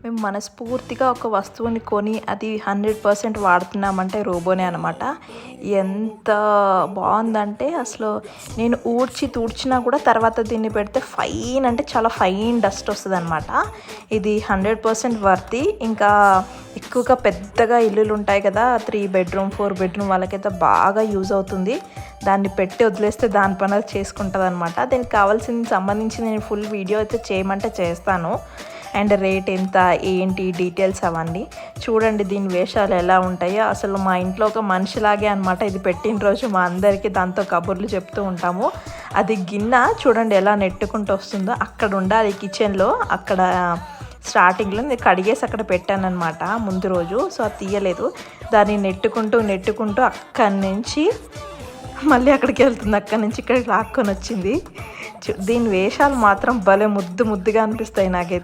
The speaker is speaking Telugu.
మేము మనస్ఫూర్తిగా ఒక వస్తువుని కొని అది 100% వాడుతున్నామంటే రోబోనే అనమాట. ఎంత బాగుందంటే అసలు నేను తుడిచినా కూడా తర్వాత దీన్ని పెడితే ఫైన్ అంటే చాలా ఫైన్ డస్ట్ వస్తుంది అనమాట. ఇది 100% వర్తి. ఇంకా ఎక్కువగా పెద్దగా ఇల్లులు ఉంటాయి కదా, 3 బెడ్రూమ్ 4 బెడ్రూమ్ వాళ్ళకైతే బాగా యూజ్ అవుతుంది. దాన్ని పెట్టి వదిలేస్తే దాని పని అది చేసుకుంటుంది అనమాట. దీనికి కావాల్సింది సంబంధించి నేను ఫుల్ వీడియో అయితే చేయమంటే చేస్తాను. అండ్ రేట్ ఎంత ఏంటి డీటెయిల్స్ అవన్నీ చూడండి. దీని వేషాలు ఎలా ఉంటాయో అసలు మా ఇంట్లో ఒక మనిషిలాగే అనమాట. ఇది పెట్టిన రోజు మా అందరికీ దాంతో కబుర్లు చెప్తూ ఉంటాము. అది గిన్నె చూడండి ఎలా నెట్టుకుంటూ వస్తుందో. అక్కడ ఉండాలి కిచెన్లో. అక్కడ స్టార్టింగ్లో నేను కడిగేసి అక్కడ పెట్టాను అనమాట ముందు రోజు. సో అది తీయలేదు. దాన్ని నెట్టుకుంటూ అక్కడి నుంచి మళ్ళీ అక్కడికి వెళ్తుంది. అక్కడి నుంచి ఇక్కడికి లాక్కొని వచ్చింది. దీని వేషాలు మాత్రం భలే ముద్దుగా అనిపిస్తాయి నాకైతే.